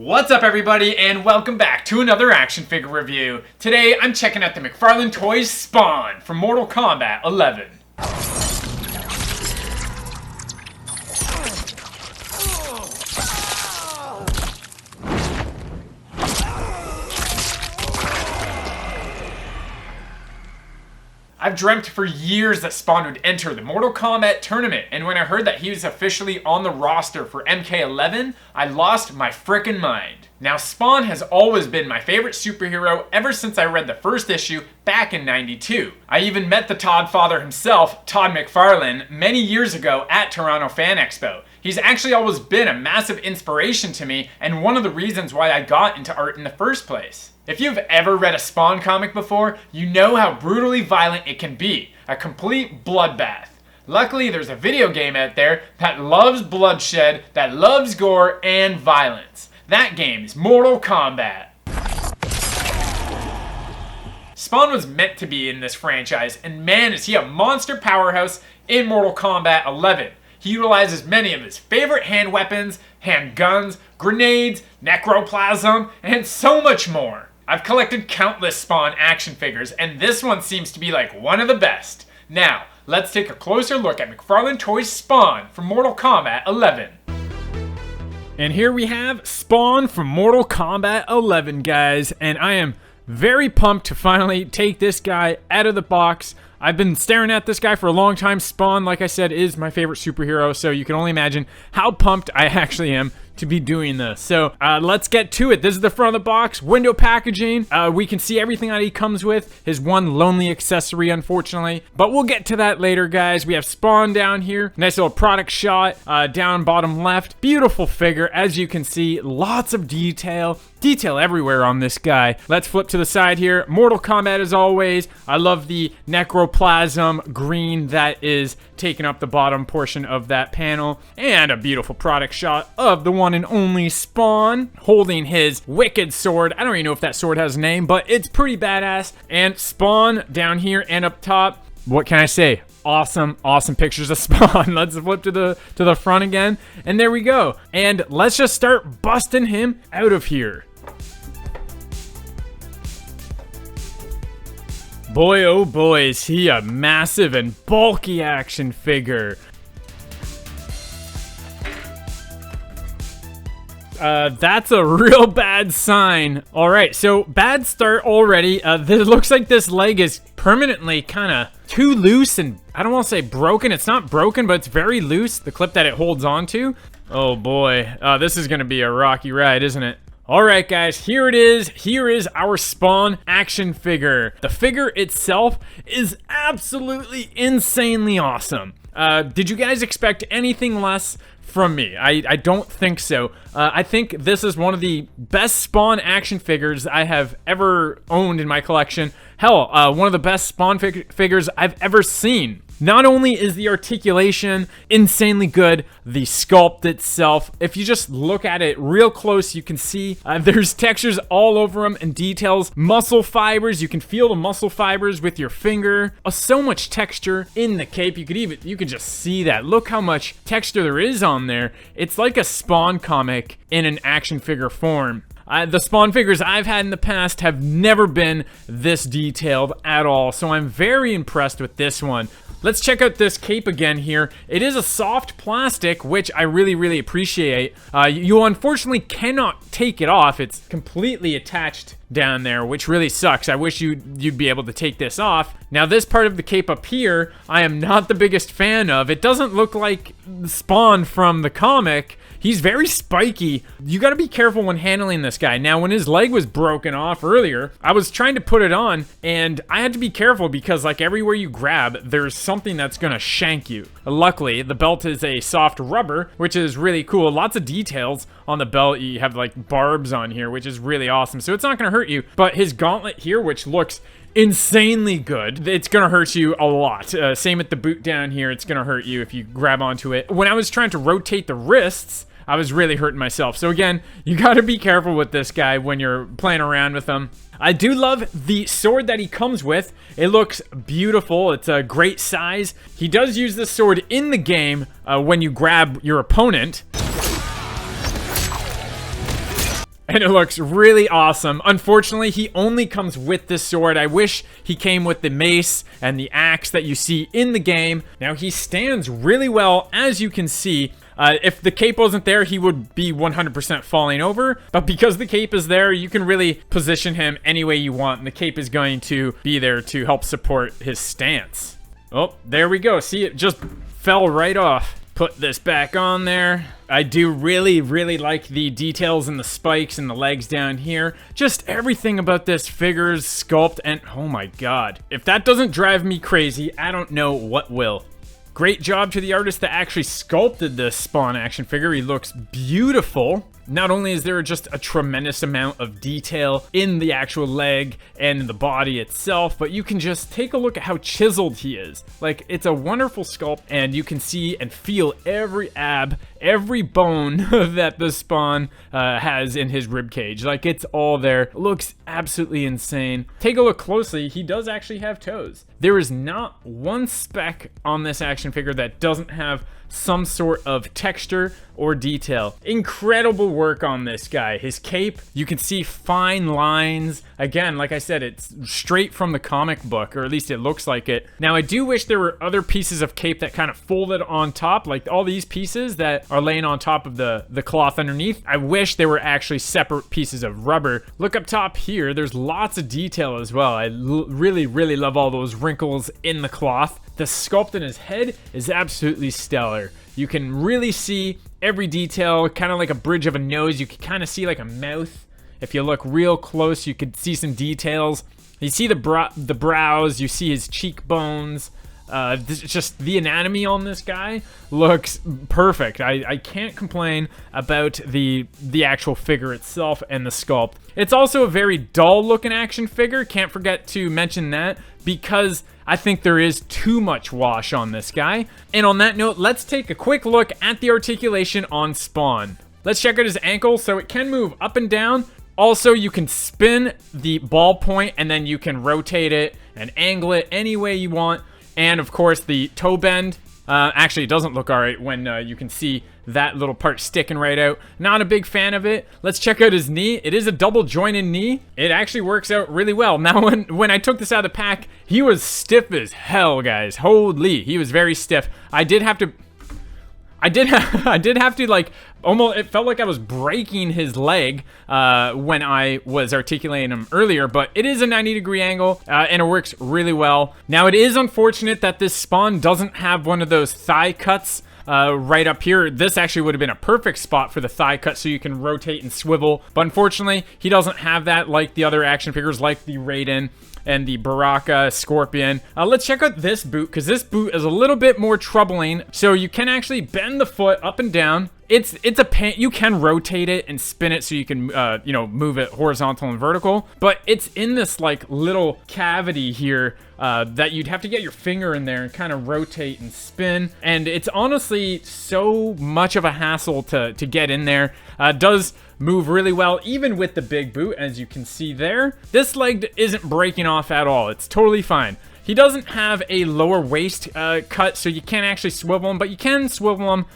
What's up everybody, and welcome back to another action figure review. Today I'm checking out the McFarlane Toys Spawn from Mortal Kombat 11. I've dreamt for years that Spawn would enter the Mortal Kombat tournament, and when I heard that he was officially on the roster for MK11, I lost my frickin' mind. Now, Spawn has always been my favorite superhero ever since I read the first issue back in '92. I even met the Todd father himself, Todd McFarlane, many years ago at Toronto Fan Expo. He's actually always been a massive inspiration to me and one of the reasons why I got into art in the first place. If you've ever read a Spawn comic before, you know how brutally violent it can be. A complete bloodbath. Luckily, there's a video game out there that loves bloodshed, that loves gore and violence. That game is Mortal Kombat. Spawn was meant to be in this franchise, and man is he a monster powerhouse in Mortal Kombat 11. He utilizes many of his favorite hand weapons, handguns, grenades, necroplasm, and so much more. I've collected countless Spawn action figures, and this one seems to be like one of the best. Now, let's take a closer look at McFarlane Toys Spawn from Mortal Kombat 11. And here we have Spawn from Mortal Kombat 11, guys, and I am very pumped to finally take this guy out of the box. I've been staring at this guy for a long time. Spawn, like I said, is my favorite superhero, so you can only imagine how pumped I actually am to be doing this. So let's get to it. This is the front of the box, window packaging. We can see everything that he comes with, his one lonely accessory, unfortunately, but we'll get to that later, guys. We have Spawn down here, nice little product shot down bottom left. Beautiful figure, as you can see, lots of detail everywhere on this guy. Let's flip to the side here. Mortal Kombat as always. I love the necroplasm green that is taking up the bottom portion of that panel, and a beautiful product shot of the one and only Spawn holding his wicked sword. I don't even know if that sword has a name, but it's pretty badass. And Spawn down here and up top. What can I say? Awesome pictures of Spawn. Let's flip to the front again, and there we go. And let's just start busting him out of here. Boy, oh boy, is he a massive and bulky action figure. That's a real bad sign. All right, so bad start already. It looks like this leg is permanently kind of too loose, and I don't want to say broken. It's not broken, but it's very loose, the clip that it holds onto. Oh boy, this is gonna be a rocky ride, isn't it? Alright guys, here it is. Here is our Spawn action figure. The figure itself is absolutely insanely awesome. Did you guys expect anything less from me? I don't think so. I think this is one of the best Spawn action figures I have ever owned in my collection. Hell, one of the best Spawn figures I've ever seen. Not only is the articulation insanely good, the sculpt itself, if you just look at it real close, you can see there's textures all over them and details, muscle fibers. You can feel the muscle fibers with your finger. So much texture in the cape. You can just see that. Look how much texture there is on there. It's like a Spawn comic in an action figure form. The Spawn figures I've had in the past have never been this detailed at all, so I'm very impressed with this one. Let's check out this cape again here. It is a soft plastic, which I really appreciate. You unfortunately cannot take it off. It's completely attached down there, which really sucks. I wish you'd be able to take this off. Now this part of the cape up here, I am not the biggest fan of. It doesn't look like Spawn from the comic. He's very spiky. You gotta be careful when handling this guy. Now, when his leg was broken off earlier, I was trying to put it on, and I had to be careful because, like, everywhere you grab, there's something that's gonna shank you. Luckily, the belt is a soft rubber, which is really cool. Lots of details on the belt. You have, like, barbs on here, which is really awesome. So it's not gonna hurt you. But his gauntlet here, which looks insanely good, it's gonna hurt you a lot. Same with the boot down here. It's gonna hurt you if you grab onto it. When I was trying to rotate the wrists, I was really hurting myself. So again, you gotta be careful with this guy when you're playing around with him. I do love the sword that he comes with. It looks beautiful. It's a great size. He does use this sword in the game when you grab your opponent. And it looks really awesome. Unfortunately, he only comes with this sword. I wish he came with the mace and the axe that you see in the game. Now, he stands really well, as you can see. If the cape wasn't there, he would be 100% falling over. But because the cape is there, you can really position him any way you want. And the cape is going to be there to help support his stance. Oh, there we go. See, it just fell right off. Put this back on there. I do really like the details and the spikes and the legs down here. Just everything about this figure's sculpt, and oh my god. If that doesn't drive me crazy, I don't know what will. Great job to the artist that actually sculpted this Spawn action figure. He looks beautiful. Not only is there just a tremendous amount of detail in the actual leg and in the body itself, but you can just take a look at how chiseled he is. Like, it's a wonderful sculpt, and you can see and feel every ab, every bone that the Spawn has in his rib cage. Like, it's all there. It looks absolutely insane. Take a look closely. He does actually have toes. There is not one speck on this action figure that doesn't have some sort of texture or detail. Incredible work on this guy. His cape, you can see fine lines. Again, like I said, it's straight from the comic book, or at least it looks like it. Now, I do wish there were other pieces of cape that kind of folded on top, like all these pieces that are laying on top of the cloth underneath. I wish there were actually separate pieces of rubber. Look up top here, there's lots of detail as well. I really love all those wrinkles in the cloth. The sculpt in his head is absolutely stellar. You can really see every detail, kind of like a bridge of a nose. You can kind of see like a mouth. If you look real close, you could see some details. You see the brows, you see his cheekbones. Just the anatomy on this guy looks perfect. I can't complain about the actual figure itself and the sculpt. It's also a very dull looking action figure. Can't forget to mention that, because I think there is too much wash on this guy. And on that note, let's take a quick look at the articulation on Spawn. Let's check out his ankle. So it can move up and down. Also, you can spin the ball point, and then you can rotate it and angle it any way you want. And of course, the toe bend. Actually, it doesn't look alright when you can see that little part sticking right out. Not a big fan of it. Let's check out his knee. It is a double jointed knee. It actually works out really well. Now, when I took this out of the pack, he was stiff as hell, guys. Holy, he was very stiff. I did have to like, almost, it felt like I was breaking his leg when I was articulating him earlier, but it is a 90-degree angle, and it works really well. Now, it is unfortunate that this Spawn doesn't have one of those thigh cuts right up here. This actually would have been a perfect spot for the thigh cut, so you can rotate and swivel, but unfortunately, he doesn't have that like the other action figures, like the Raiden and the Baraka, Scorpion. Let's check out this boot, because this boot is a little bit more troubling. So you can actually bend the foot up and down. It's a pain. You can rotate it and spin it so you can, you know, move it horizontal and vertical. But it's in this like little cavity here that you'd have to get your finger in there and kind of rotate and spin. And it's honestly so much of a hassle to get in there. Does move really well, even with the big boot, as you can see there. This leg isn't breaking off at all. It's totally fine. He doesn't have a lower waist cut, so you can't actually swivel him, but you can swivel him,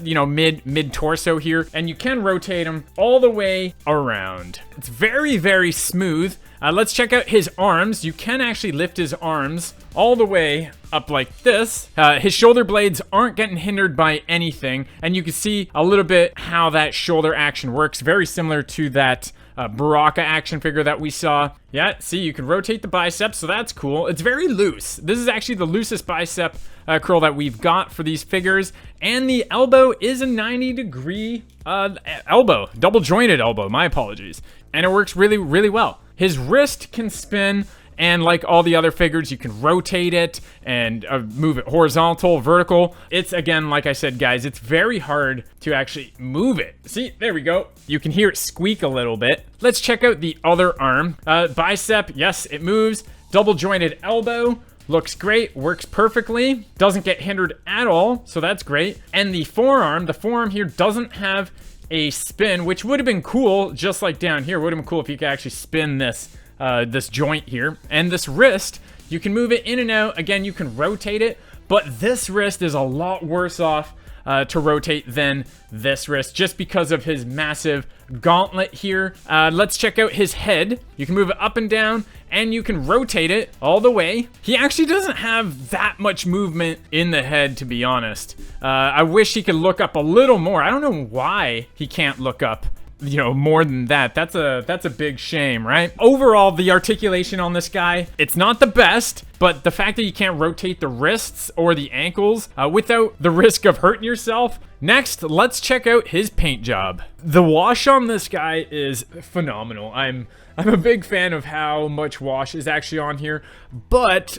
you know, mid-torso here, and you can rotate him all the way around. It's very smooth. Let's check out his arms. You can actually lift his arms all the way up like this. His shoulder blades aren't getting hindered by anything, and you can see a little bit how that shoulder action works. Very similar to that Baraka action figure that we saw. Yeah, see, you can rotate the biceps, so that's cool. It's very loose. This is actually the loosest bicep curl that we've got for these figures. And the elbow is a 90-degree elbow. Double jointed elbow, my apologies. And it works really well. His wrist can spin, and like all the other figures, you can rotate it and move it horizontal, vertical. It's, again, like I said, guys, it's very hard to actually move it. See, there we go. You can hear it squeak a little bit. Let's check out the other arm. Bicep, yes, it moves. Double jointed elbow. Looks great, works perfectly, doesn't get hindered at all, so that's great. And the forearm here doesn't have a spin, which would have been cool, just like down here. Would have been cool if you could actually spin this this joint here. And this wrist, you can move it in and out. Again, you can rotate it, but this wrist is a lot worse off to rotate than this wrist, just because of his massive gauntlet here. Let's check out his head. You can move it up and down, and you can rotate it all the way. He actually doesn't have that much movement in the head, to be honest. I wish he could look up a little more. I don't know why he can't look up, you know, more than that. That's a big shame, right? Overall, the articulation on this guy, it's not the best, but the fact that you can't rotate the wrists or the ankles without the risk of hurting yourself. Next, let's check out his paint job. The wash on this guy is phenomenal. I'm a big fan of how much wash is actually on here, but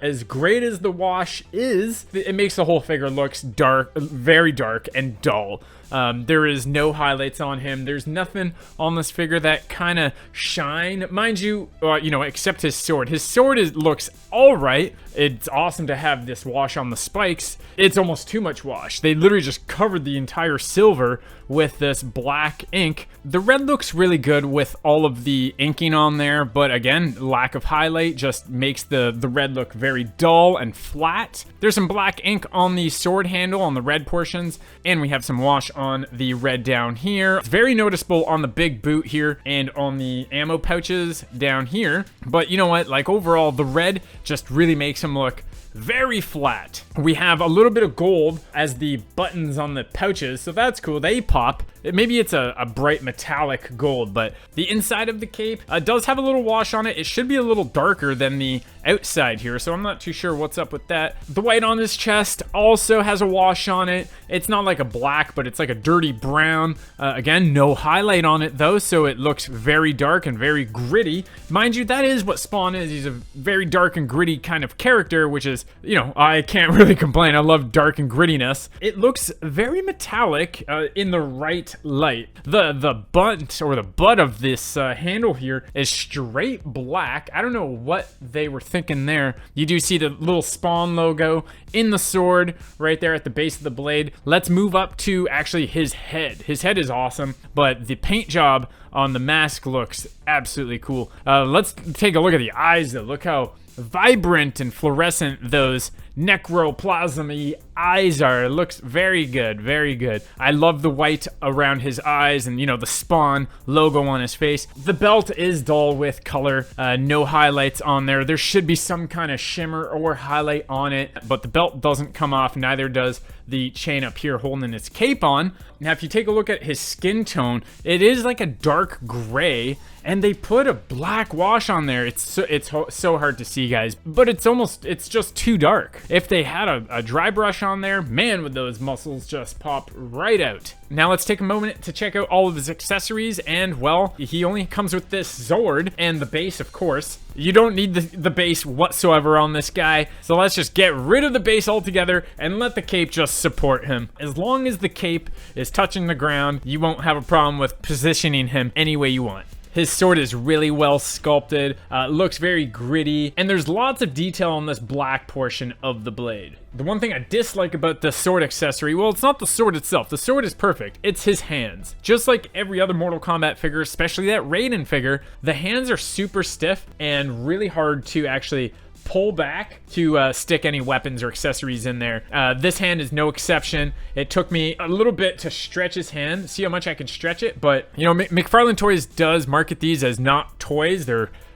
as great as the wash is, it makes the whole figure looks dark, very dark and dull. There is no highlights on him. There's nothing on this figure that kind of shine, mind you, you know, except his sword. His sword looks all right. It's awesome to have this wash on the spikes. It's almost too much wash. They literally just covered the entire silver with this black ink. The red looks really good with all of the inking on there, but again, lack of highlight just makes the red look very dull and flat. There's some black ink on the sword handle on the red portions, and we have some wash on the red down here. It's very noticeable on the big boot here and on the ammo pouches down here. But you know what, like overall, the red just really makes him look very flat. We have a little bit of gold as the buttons on the pouches, so that's cool. They pop. Maybe it's a bright metallic gold, but the inside of the cape does have a little wash on it. It should be a little darker than the outside here, so I'm not too sure what's up with that. The white on his chest also has a wash on it. It's not like a black, but it's like a dirty brown. Again, no highlight on it though, so it looks very dark and very gritty. Mind you, that is what Spawn is. He's a very dark and gritty kind of character, which is, you know, I can't really complain. I love dark and grittiness. It looks very metallic in the right light. The butt or the butt of this handle here is straight black. I don't know what they were thinking there. You do see the little Spawn logo in the sword right there at the base of the blade. Let's move up to actually his head. His head is awesome, but the paint job on the mask looks absolutely cool. Let's take a look at the eyes though. Look how vibrant and fluorescent those necroplasm-y eyes are. It looks very good, very good. I love the white around his eyes and, you know, the Spawn logo on his face. The belt is dull with color, no highlights on there. There should be some kind of shimmer or highlight on it, but the belt doesn't come off, neither does the chain up here holding his cape on. Now, if you take a look at his skin tone, it is like a dark gray, and they put a black wash on there. It's so hard to see, guys, but it's just too dark. If they had a dry brush on there, man, would those muscles just pop right out. Now let's take a moment to check out all of his accessories, and well, he only comes with this Zord and the base, of course. You don't need the base whatsoever on this guy, so let's just get rid of the base altogether and let the cape just support him. As long as the cape is touching the ground, you won't have a problem with positioning him any way you want. His sword is really well sculpted, looks very gritty, and there's lots of detail on this black portion of the blade. The one thing I dislike about the sword accessory, well, it's not the sword itself. The sword is perfect. It's his hands. Just like every other Mortal Kombat figure, especially that Raiden figure, the hands are super stiff and really hard to actually pull back to stick any weapons or accessories in there. This hand is no exception. It took me a little bit to stretch his hand, see how much I can stretch it, but you know, McFarlane Toys does market these as not toys.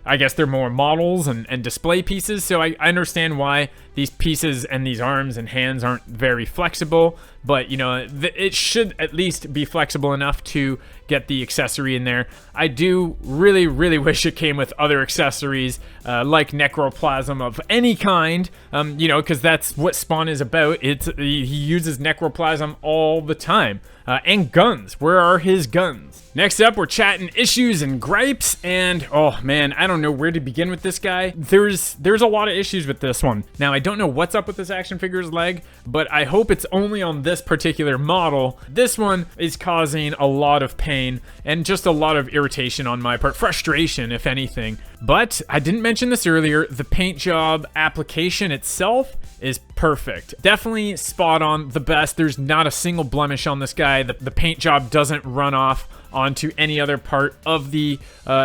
I guess they're more models and display pieces, so I understand why these pieces and these arms and hands aren't very flexible, but you know, it should at least be flexible enough to get the accessory in there. I do really wish it came with other accessories like necroplasm of any kind, you know, because that's what Spawn is about. He uses necroplasm all the time. And guns. Where are his guns? Next up, we're chatting issues and gripes, and oh man, I don't know where to begin with this guy. There's a lot of issues with this one. Now, I don't know what's up with this action figure's leg, but I hope it's only on this particular model. This one is causing a lot of pain and just a lot of irritation on my part, frustration if anything. But I didn't mention this earlier, the paint job application itself is perfect. Definitely spot on, the best. There's not a single blemish on this guy. The paint job doesn't run off onto any other part of the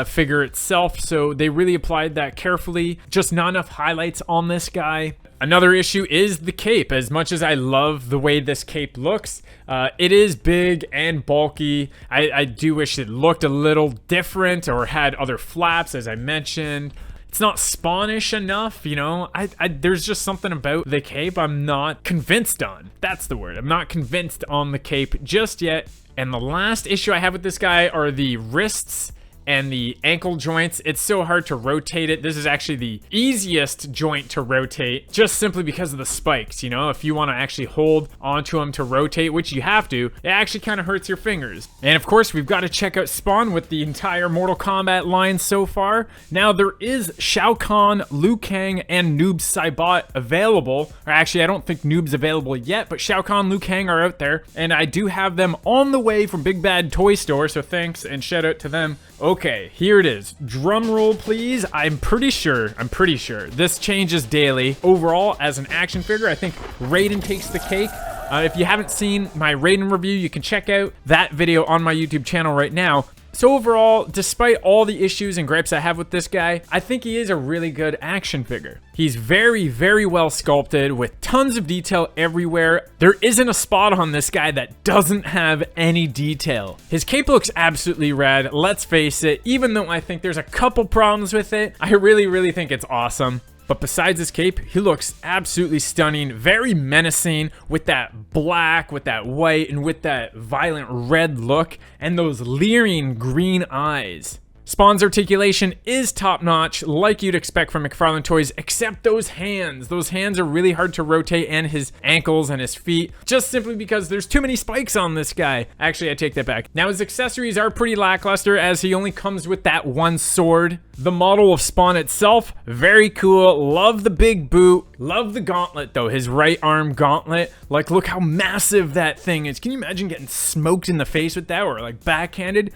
figure itself. So they really applied that carefully. Just not enough highlights on this guy. Another issue is the cape. As much as I love the way this cape looks, it is big and bulky. I do wish it looked a little different or had other flaps, as I mentioned. It's not Spawnish enough, you know? There's just something about the cape I'm not convinced on. That's the word. I'm not convinced on the cape just yet. And the last issue I have with this guy are the wrists and the ankle joints. It's so hard to rotate it. This is actually the easiest joint to rotate, just simply because of the spikes, you know? If you want to actually hold onto them to rotate, which you have to, it actually kind of hurts your fingers. And of course, we've got to check out Spawn with the entire Mortal Kombat line so far. Now, there is Shao Kahn, Liu Kang, and Noob Saibot available. Or actually, I don't think Noob's available yet, but Shao Kahn, Liu Kang are out there, and I do have them on the way from Big Bad Toy Store, so thanks and shout out to them. Okay, here it is. Drum roll, please. I'm pretty sure this changes daily. Overall, as an action figure, I think Raiden takes the cake. If you haven't seen my Raiden review, you can check out that video on my YouTube channel right now. So overall, despite all the issues and gripes I have with this guy, I think he is a really good action figure. He's very, very well sculpted with tons of detail everywhere. There isn't a spot on this guy that doesn't have any detail. His cape looks absolutely rad, let's face it. Even though I think there's a couple problems with it, I really, really think it's awesome. But besides his cape, he looks absolutely stunning, very menacing with that black, with that white, and with that violent red look, and those leering green eyes. Spawn's articulation is top-notch, like you'd expect from McFarlane Toys, except those hands. Those hands are really hard to rotate, and his ankles and his feet, just simply because there's too many spikes on this guy. Actually, I take that back. Now, his accessories are pretty lackluster, as he only comes with that one sword. The model of Spawn itself, very cool. Love the big boot. Love the gauntlet, though. His right arm gauntlet. Like, look how massive that thing is. Can you imagine getting smoked in the face with that, or like backhanded?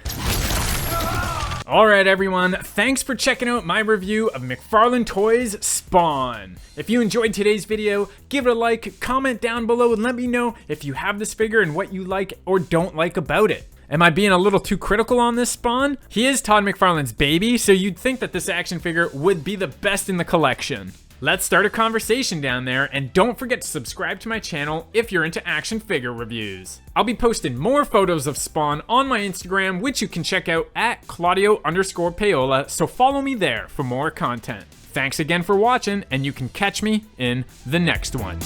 Alright everyone, thanks for checking out my review of McFarlane Toys Spawn. If you enjoyed today's video, give it a like, comment down below, and let me know if you have this figure and what you like or don't like about it. Am I being a little too critical on this Spawn? He is Todd McFarlane's baby, so you'd think that this action figure would be the best in the collection. Let's start a conversation down there, and don't forget to subscribe to my channel if you're into action figure reviews. I'll be posting more photos of Spawn on my Instagram, which you can check out at Claudio_Paola, so follow me there for more content. Thanks again for watching, and you can catch me in the next one.